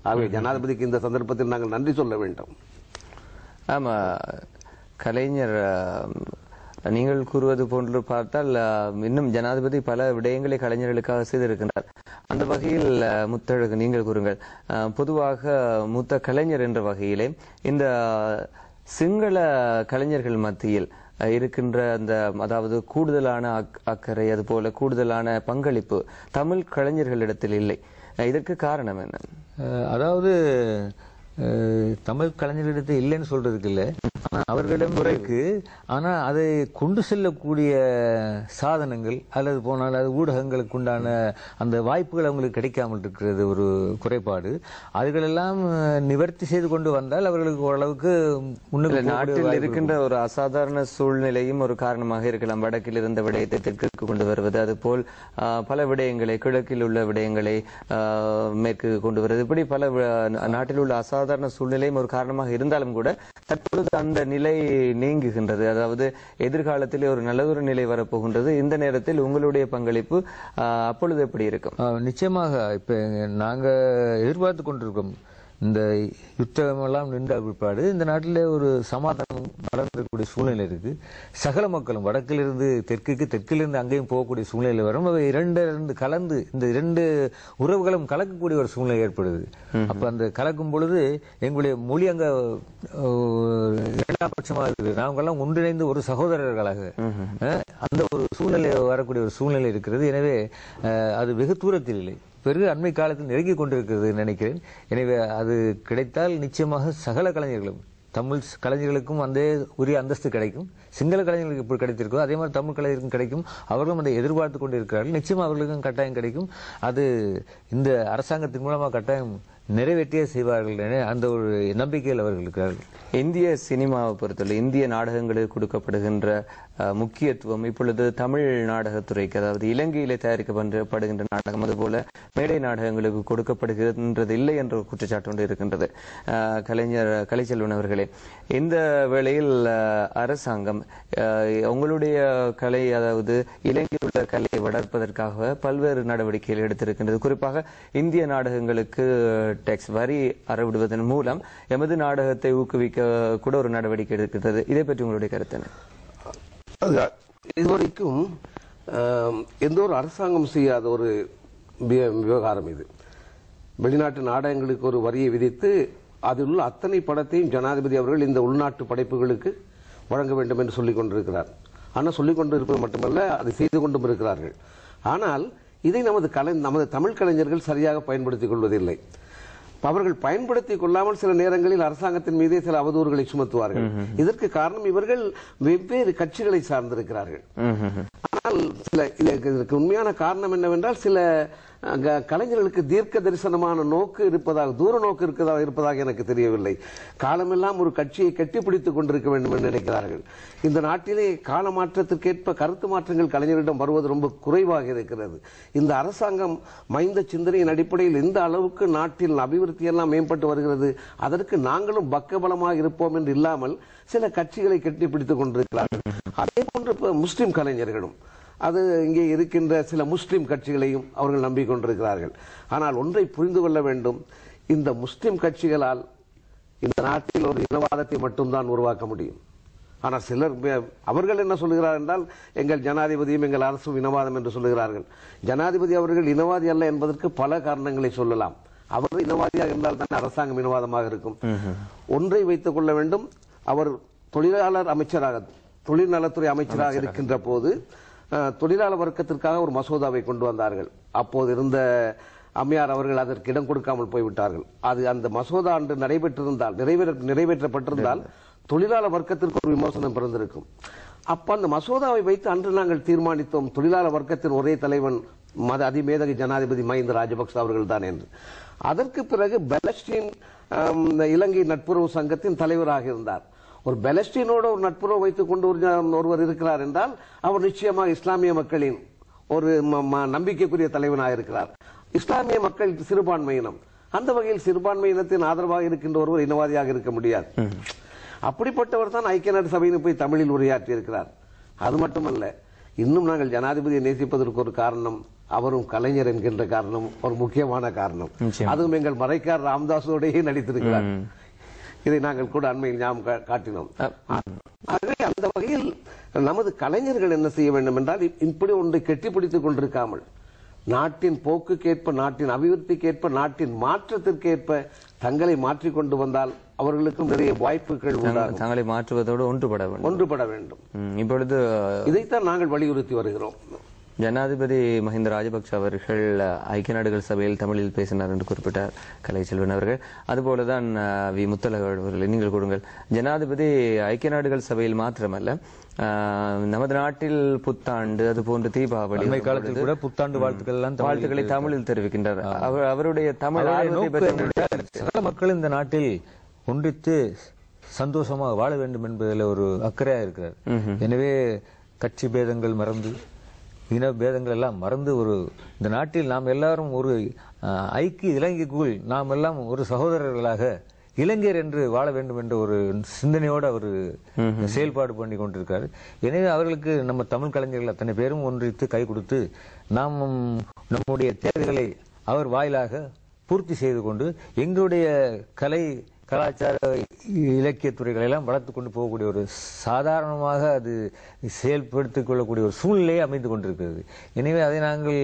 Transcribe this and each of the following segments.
ஆகவே ஜனாதிபதிக்கு இந்த சந்தர்ப்பத்தில் நாங்கள் நன்றி சொல்ல வேண்டும். ஆமா, கலைஞர் நீங்கள் கூறுவது போன்று பார்த்தால் இன்னும் ஜனாதிபதி பல விடயங்களை கலைஞர்களுக்காக செய்திருக்கிறார். அந்த வகையில் முத்தழகு நீங்கள் கூறுங்கள். பொதுவாக மூத்த கலைஞர் என்ற வகையிலே இந்த சிங்கள கலைஞர்கள் மத்தியில் இருக்கின்ற அந்த அதாவது கூடுதலான அக்கறை, அதுபோல கூடுதலான பங்களிப்பு தமிழ் கலைஞர்களிடத்தில் இல்லை. இதற்கு காரணம் என்ன? அதாவது தமிழ் கலைஞர்களிடத்தில் இல்லைன்னு சொல்றதுக்கு இல்லை, அவர்களிடம் இருக்கு. ஆனா அதை கொண்டு செல்லக்கூடிய சாதனங்கள் அல்லது போனால் அது ஊடகங்களுக்கு உண்டான அந்த வாய்ப்புகள் அவங்களுக்கு கிடைக்காமல் இருக்கிறது ஒரு குறைபாடு. அதுகளெல்லாம் நிவர்த்தி செய்து கொண்டு வந்தால் அவர்களுக்கு ஓரளவுக்கு முன்னுக்கு நாட்டில் இருக்கின்ற ஒரு அசாதாரண சூழ்நிலையும் ஒரு காரணமாக இருக்கலாம். வடக்கில் இருந்த விடயத்தை தெற்கு கொண்டு வருவது, அதுபோல் பல விடயங்களை, கிழக்கில் உள்ள விடயங்களை மேற்கு கொண்டு வருவது, இப்படி பல நாட்டில் உள்ள அசாதாரண சூழ்நிலையும் ஒரு காரணமாக இருந்தாலும் கூட தற்பொழுது அந்த நிலை நீங்குகின்றது. அதாவது எதிர்காலத்திலே ஒரு நல்ல ஒரு நிலை வரப்போகின்றது. இந்த நேரத்தில் உங்களுடைய பங்களிப்பு அப்பொழுது எப்படி இருக்கும்? நிச்சயமாக இப்ப நாங்க எதிர்பார்த்து கொண்டிருக்கோம். இந்த யுத்தமெல்லாம் நின்ற பிற்பாடு இந்த நாட்டிலே ஒரு சமாதானம் வளர்ந்திருக்கக்கூடிய சூழ்நிலை இருக்கு. சகல மக்களும் வடக்கிலிருந்து தெற்குக்கு, தெற்கிலிருந்து அங்கேயும் போகக்கூடிய சூழ்நிலை வரும். அவை இரண்டு கலந்து இந்த இரண்டு உறவுகளும் கலக்கக்கூடிய ஒரு சூழ்நிலை ஏற்படுது. அப்ப அந்த கலக்கும் பொழுது எங்களுடைய மொழி அங்க இரண்டாம் பட்சமாக இருக்குது. நாங்கெல்லாம் ஒன்றிணைந்து ஒரு சகோதரர்களாக அந்த ஒரு சூழ்நிலை வரக்கூடிய ஒரு சூழ்நிலை இருக்கிறது. எனவே அது வெகு தூரத்தில் இல்லை, பெரு அண்மை காலத்தில் நெருங்கி கொண்டிருக்கிறது நினைக்கிறேன். எனவே அது கிடைத்தால் நிச்சயமாக சகல கலைஞர்களும், தமிழ் கலைஞர்களுக்கும் அந்த உரிய அந்தஸ்து கிடைக்கும். சிங்கள கலைஞர்களுக்கு எப்படி கிடைத்திருக்கோ அதே மாதிரி தமிழ் கலைஞருக்கும் கிடைக்கும். அவர்களும் அதை எதிர்பார்த்து கொண்டு இருக்கிறார்கள். நிச்சயமா அவர்களுக்கும் கட்டாயம் கிடைக்கும். அது இந்த அரசாங்கத்தின் மூலமாக கட்டாயம் நிறைவேற்றியே செய்வார்கள் என அந்த ஒரு நம்பிக்கையில் அவர்கள் இருக்கிறார்கள். இந்திய சினிமாவை பொறுத்தவரை இந்திய நாடகங்களுக்கு கொடுக்கப்படுகின்ற முக்கியத்துவம் இப்பொழுது தமிழ் நாடகத்துறைக்கு, அதாவது இலங்கையிலே தயாரிக்கப்படுகின்ற நாடகம் அதுபோல மேடை நாடகங்களுக்கு கொடுக்கப்படுகின்றது இல்லை என்ற குற்றச்சாட்டு ஒன்று இருக்கின்றது. கலைஞர் கலைச்செல்வன் அவர்களே, இந்த வேளையில் அரசாங்கம் உங்களுடைய கலை, அதாவது இலங்கையில் உள்ள கலையை வளர்ப்பதற்காக பல்வேறு நடவடிக்கைகள் எடுத்திருக்கின்றது. குறிப்பாக இந்திய நாடகங்களுக்கு டேக்ஸ் வரி அறவிடுவதன் மூலம் எமது நாடகத்தை ஊக்குவிக்க கூட ஒரு நடவடிக்கை எடுக்கிறது. இதை பற்றி உங்களுடைய கருத்து என்ன? இதுவரைக்கும் எந்த ஒரு அரசாங்கம் செய்யாத ஒரு விவகாரம் இது. வெளிநாட்டு நாடகங்களுக்கு ஒரு வரியை விதித்து அதில் உள்ள அத்தனை படத்தையும் ஜனாதிபதி அவர்கள் இந்த உள்நாட்டு படைப்புகளுக்கு வழங்க வேண்டும் என்று சொல்லிக் கொண்டிருக்கிறார். ஆனால் சொல்லிக் கொண்டு இருப்பது மட்டுமல்ல, அதை செய்து கொண்டும் இருக்கிறார்கள். ஆனால் இதை நமது தமிழ் கலைஞர்கள் சரியாக பயன்படுத்திக் கொள்வதில்லை. அவர்கள் பயன்படுத்திக் கொள்ளாமல் சில நேரங்களில் அரசாங்கத்தின் மீதே சில அவதூறுகளை சுமத்துவார்கள். இதற்கு காரணம் இவர்கள் வெவ்வேறு கட்சிகளை சார்ந்திருக்கிறார்கள். ஆனால் இதற்கு உண்மையான காரணம் என்னவென்றால், சில கலைஞர்களுக்கு தீர்க்க தரிசனமான நோக்கு இருப்பதாக, தூர நோக்கு இருப்பதாக எனக்கு தெரியவில்லை. காலமெல்லாம் ஒரு கட்சியை கட்டிப்பிடித்துக் கொண்டிருக்க வேண்டும் என்று நினைக்கிறார்கள். இந்த நாட்டிலே கால மாற்றத்திற்கேற்ப கருத்து மாற்றங்கள் கலைஞரிடம் வருவது ரொம்ப குறைவாக இருக்கிறது. இந்த அரசாங்கம் மைந்த சிந்தனையின் அடிப்படையில் எந்த அளவுக்கு நாட்டில் அபிவிருத்தி எல்லாம் மேம்பட்டு வருகிறது, அதற்கு நாங்களும் பக்கபலமாக இருப்போம் என்று இல்லாமல் சில கட்சிகளை கட்டிப்பிடித்துக் கொண்டிருக்கிறார்கள். அதே போன்று முஸ்லிம் கலைஞர்களும் அது இங்கே இருக்கின்ற சில முஸ்லிம் கட்சிகளையும் அவர்கள் நம்பிக்கொண்டிருக்கிறார்கள். ஆனால் ஒன்றை புரிந்து கொள்ள வேண்டும், இந்த முஸ்லிம் கட்சிகளால் இந்த நாட்டில் ஒரு இனவாதத்தை மட்டும்தான் உருவாக்க முடியும். ஆனால் சிலர் அவர்கள் என்ன சொல்லுகிறார் என்றால், எங்கள் ஜனாதிபதியும் எங்கள் அரசும் இனவாதம் என்று சொல்லுகிறார்கள். ஜனாதிபதி அவர்கள் இனவாதி அல்ல என்பதற்கு பல காரணங்களை சொல்லலாம். அவர் இனவாதியாக இருந்தால் தான் அரசாங்கம் இனவாதமாக இருக்கும். ஒன்றை வைத்துக் கொள்ள வேண்டும், அவர் தொழிலாளர் அமைச்சராக, தொழில்நலத்துறை அமைச்சராக இருக்கின்ற போது தொழிலாளர் வர்க்கத்திற்காக ஒரு மசோதாவை கொண்டு வந்தார்கள். அப்போது இருந்த அம்மையார் அவர்கள் அதற்கு இடம் கொடுக்காமல் போய்விட்டார்கள். அது அந்த மசோதா அன்று நிறைவேற்றப்பட்டிருந்தால் தொழிலாளர் வர்க்கத்திற்கு ஒரு விமர்சனம் பிறந்திருக்கும். அப்ப அந்த மசோதாவை வைத்து அன்று நாங்கள் தீர்மானித்தோம், தொழிலாளர் வர்க்கத்தின் ஒரே தலைவன் அதிமேதகி ஜனாதிபதி மஹிந்த ராஜபக்ச அவர்கள் தான் என்று. அதற்கு பிறகு பெலஸ்டீன் இலங்கை நட்புறவு சங்கத்தின் தலைவராக இருந்தார். ஒரு பெலஸ்டீனோட ஒரு நட்புறவு வைத்துக் கொண்டு ஒருவர் இருக்கிறார் என்றால் அவர் நிச்சயமாக இஸ்லாமிய மக்களின் ஒரு நம்பிக்கைக்குரிய தலைவனாக இருக்கிறார். இஸ்லாமிய மக்கள் சிறுபான்மையினம், அந்த வகையில் சிறுபான்மையினத்தின் ஆதரவாக இருக்கின்ற ஒருவர் இனவாதியாக இருக்க முடியாது. அப்படிப்பட்டவர் தான் ஐக்கிய நாடு சபையில் போய் தமிழில் உரையாற்றி இருக்கிறார். அது மட்டுமல்ல, இன்னும் நாங்கள் ஜனாதிபதியை நேசிப்பதற்கு ஒரு காரணம், அவரும் கலைஞர் என்கின்ற காரணம் ஒரு முக்கியமான காரணம். அதுவும் எங்கள் மறைக்கார் ராமதாஸோடையே நடித்திருக்கிறார். இதை நாங்கள் கூட அண்மையில் ஞாபகம் காட்டினோம். ஆகவே அந்த வகையில் நமது கலைஞர்கள் என்ன செய்ய வேண்டும் என்றால், இப்படி ஒன்றை கெட்டிப்பிடித்துக் கொண்டிருக்காமல் நாட்டின் போக்குக்கேற்ப, நாட்டின் அபிவிருத்திக்கேற்ப, நாட்டின் மாற்றத்திற்கேற்ப தங்களை மாற்றிக்கொண்டு வந்தால் அவர்களுக்கும் நிறைய வாய்ப்புகள் உண்டாகும். தங்களை மாற்றுவதோடு ஒன்றுபட வேண்டும். இப்பொழுது இதைத்தான் நாங்கள் வலியுறுத்தி வருகிறோம். ஜனாதிபதி மஹிந்த ராஜபக்ஷ அவர்கள் ஐக்கிய நாடுகள் சபையில் தமிழில் பேசினார் என்று குறிப்பிட்டார் கலைச்செல்வன் அவர்கள். அதுபோலதான் வி முத்தழகு அவர்கள் நீங்கள் கொடுங்கள். ஜனாதிபதி ஐக்கிய நாடுகள் சபையில் மாத்திரமல்ல, நமது நாட்டில் புத்தாண்டு அதுபோன்று தீபாவளி காலத்தில் கூட புத்தாண்டு வாழ்த்துக்களை தமிழில் தெரிவிக்கின்றார். அவருடைய தமிழ் சகல மக்கள் இந்த நாட்டில் ஒன்றித்து சந்தோஷமாக வாழ வேண்டும் என்பதில் ஒரு அக்கறையா இருக்கிறார். எனவே கட்சி பேதங்கள் மறந்து, இன பேதங்கள் எல்லாம் மறந்து, இந்த நாட்டில் நாம் எல்லாரும் ஒரு ஐக்கிய இலங்கைக்குள் நாம் எல்லாம் ஒரு சகோதரர்களாக இளைஞர் என்று வாழ வேண்டும் என்ற ஒரு சிந்தனையோடு அவர் செயல்பாடு பண்ணி கொண்டிருக்காரு. எனவே அவர்களுக்கு நம்ம தமிழ் கலைஞர்கள் அத்தனை பேரும் ஒன்றித்து கை கொடுத்து நாம் நம்முடைய தேவைகளை அவர் வாயிலாக பூர்த்தி செய்து கொண்டு எங்களுடைய கலாச்சார இலக்கிய துறைகளை எல்லாம் வளர்த்து கொண்டு போகக்கூடிய ஒரு சாதாரணமாக அது செயல்படுத்திக் கொள்ளக்கூடிய ஒரு சூழ்நிலையை அமைந்து கொண்டிருக்கிறது. எனவே அதை நாங்கள்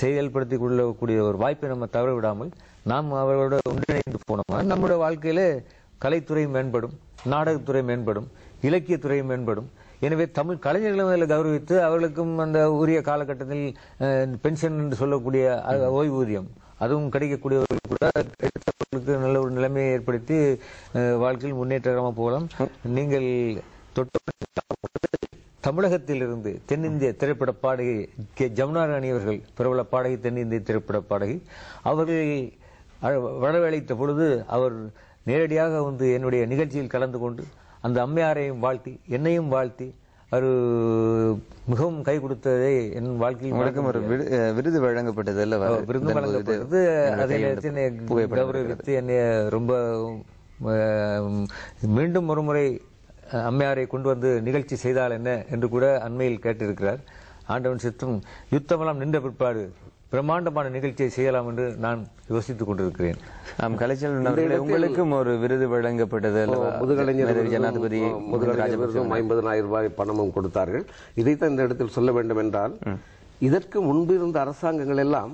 செயல்படுத்திக் கொள்ளக்கூடிய ஒரு வாய்ப்பை நம்ம தவற விடாமல் நாம் அவர்களோட ஒன்றிணைந்து போனோம்னா நம்முடைய வாழ்க்கையில கலைத்துறை மேம்படும், நாடகத்துறை மேம்படும், இலக்கியத்துறை மேம்படும். எனவே தமிழ் கலைஞர்களும் அதில் கௌரவித்து அவர்களுக்கும் அந்த உரிய காலகட்டத்தில் பென்ஷன் என்று சொல்லக்கூடிய ஓய்வூதியம் அதுவும் கிடைக்கக்கூடியவர்கள் கூட நல்ல ஒரு நிலைமையை ஏற்படுத்தி வாழ்க்கையில் முன்னேற்றமாக போகலாம். நீங்கள் தமிழகத்தில் இருந்து தென்னிந்திய திரைப்பட பாடகி கே ஜமுனா ராணி அவர்கள், பிரபல பாடகி, தென்னிந்திய திரைப்பட பாடகி, அவர்கள் வரவழைத்த பொழுது அவர் நேரடியாக வந்து என்னுடைய நிகழ்ச்சியில் கலந்து கொண்டு அந்த அம்மையாரையும் வாழ்த்தி என்னையும் வாழ்த்தி அவர் மிகவும் கை கொடுத்ததை என் வாழ்க்கையில் ஒரு விருது வழங்கப்பட்டது அல்ல, விருது வழங்கப்பட்டது. அதை கௌரவித்து என்னை ரொம்ப மீண்டும் ஒரு முறை அம்மையாரை கொண்டு வந்து நிகழ்ச்சி செய்தால் என்ன என்று கூட அண்மையில் கேட்டிருக்கிறார். ஆண்டவன் சித்தம் யுத்தமெல்லாம் நின்ற பிற்பாடு பிரம்மாண்டமான நிகழ்ச்சியை செய்யலாம் என்று நான் யோசித்துக் கொண்டிருக்கிறேன். கலைச்செல்வன் உங்களுக்கும் ஒரு விருது வழங்கப்பட்டது. முதுகலைஞர் ஜனாதிபதி 50,000 ரூபாய் பணமும் கொடுத்தார்கள். இதைத்தான் இந்த இடத்தில் சொல்ல வேண்டும் என்றால், இதற்கு முன்பு இருந்த அரசாங்கங்கள் எல்லாம்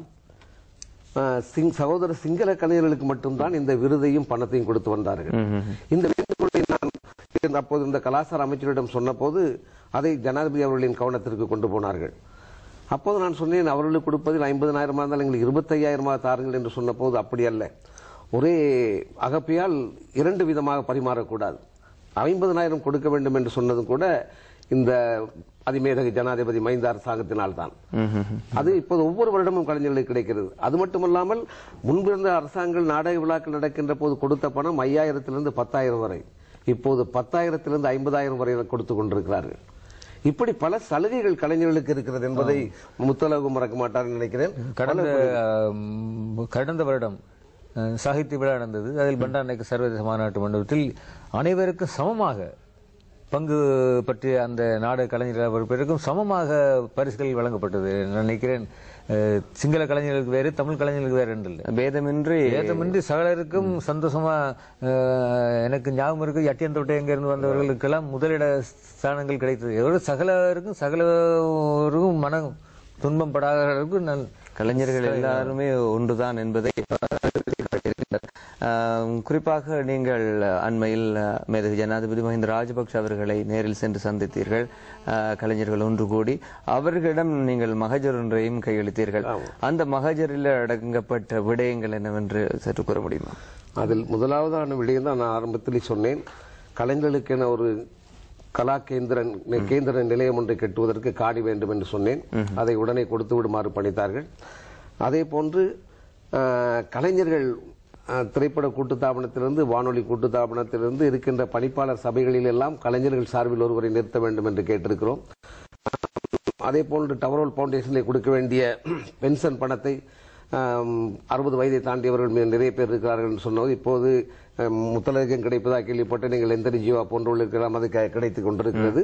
சகோதர சிங்கள கலைஞர்களுக்கு மட்டும்தான் இந்த விருதையும் பணத்தையும் கொடுத்து வந்தார்கள். இந்த வேண்டுகோளை நான் அப்போது இந்த கலாச்சார அமைச்சரிடம் சொன்ன போது அதை ஜனாதிபதி அவர்களின் கவனத்திற்கு கொண்டு போனார்கள். அப்போது நான் சொன்னேன், அவர்களுக்கு கொடுப்பதில் 50,000 இருந்தால் எங்களுக்கு 25,000 தாருங்கள் என்று சொன்ன போது அப்படி அல்ல, ஒரே அகப்பையால் 2 விதமாக பரிமாறக்கூடாது, 50,000 கொடுக்க வேண்டும் என்று சொன்னதும் கூட இந்த அதிமேதக ஜனாதிபதி மஹிந்த அரசாங்கத்தினால் தான். அது இப்போது ஒவ்வொரு வருடமும் கலைஞர்களுக்கு கிடைக்கிறது. அது மட்டுமல்லாமல் முன்பிருந்த அரசாங்கங்கள் நாடக விழாக்கள் நடக்கின்ற போது கொடுத்த பணம் 5,000 10,000 வரை, இப்போது 10,000 50,000 வரை கொடுத்துக் கொண்டிருக்கிறார்கள். இப்படி பல சலுகைகள் கலைஞர்களுக்கு இருக்கிறது என்பதை முத்தழகு மறக்க மாட்டார் நினைக்கிறேன். கடந்த வருடம் சாகித்ய விழா நடந்தது. அதில் பண்டாரநாயக்க சர்வதேச மாநாட்டு மண்டபத்தில் அனைவருக்கும் சமமாக பங்கு பற்றிய அந்த நாடக கலைஞர்கள் பேருக்கும் சமமாக பரிசுகள் வழங்கப்பட்டது. நான் நினைக்கிறேன் சிங்கள கலைஞர்களுக்கு வேறு, தமிழ் கலைஞர்களுக்கு வேறு என்று பேதமின்றி சகலருக்கும் சந்தோஷமா. எனக்கு ஞாபகம் இருக்கு, எட்டியந்தோட்டை எங்க இருந்து வந்தவர்களுக்கெல்லாம் முதலிட ஸ்தானங்கள் கிடைத்தது. சகலருக்கும் மன துன்பம் படாதவர்களுக்கு கலைஞர்கள் எல்லாருமே ஒன்றுதான் என்பதை குறிப்பாக நீங்கள் அண்மையில் மேதகு ஜனாதிபதி மஹிந்த ராஜபக்ஷ அவர்களை நேரில் சென்று சந்தித்தீர்கள். கலைஞர்கள் ஒன்று கூடி அவர்களிடம் நீங்கள் மகஜர் ஒன்றையும் கையளித்தீர்கள். அந்த மகஜரில் அடங்கப்பட்ட விடயங்கள் என்னவென்று சற்று கூற முடியுமா? அதில் முதலாவதான விடயம் தான் நான் ஆரம்பத்தில் சொன்னேன். கலைஞர்களுக்கென ஒரு கலா கேந்திர நிலையம் ஒன்றை கட்டுவதற்கு காணி வேண்டும் என்று சொன்னேன். அதை உடனே கொடுத்து விடுமாறு பணித்தார்கள். அதே போன்று கலைஞர்கள் திரைப்பட கூட்டுத்தாபனத்திலிருந்து, வானொலி கூட்டுத்தாபனத்திலிருந்து இருக்கின்ற பணிப்பாளர் சபைகளில் எல்லாம் கலைஞர்கள் சார்பில் ஒருவரை நிறுத்த வேண்டும் என்று கேட்டிருக்கிறோம். அதே போன்று டவரோல் பவுண்டேஷனில் கொடுக்க வேண்டிய பென்ஷன் பணத்தை 60 வயதை தாண்டியவர்கள் நிறைய பேர் இருக்கிறார்கள் என்று சொன்னது இப்போது முத்தலகம் கிடைப்பதாக கேள்விப்பட்டு நீங்கள் எந்த ஜீவா போன்றவர்கள் இருக்கலாம் அது கிடைத்துக் கொண்டிருக்கிறது.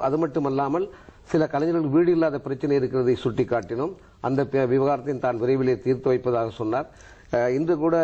அது மட்டுமல்லாமல் சில கலைஞர்கள் வீடு இல்லாத பிரச்சனை இருக்கிறதை சுட்டிக்காட்டினோம். அந்த விவகாரத்தை தான் விரைவிலே தீர்த்து வைப்பதாக சொன்னார். இன்று கூட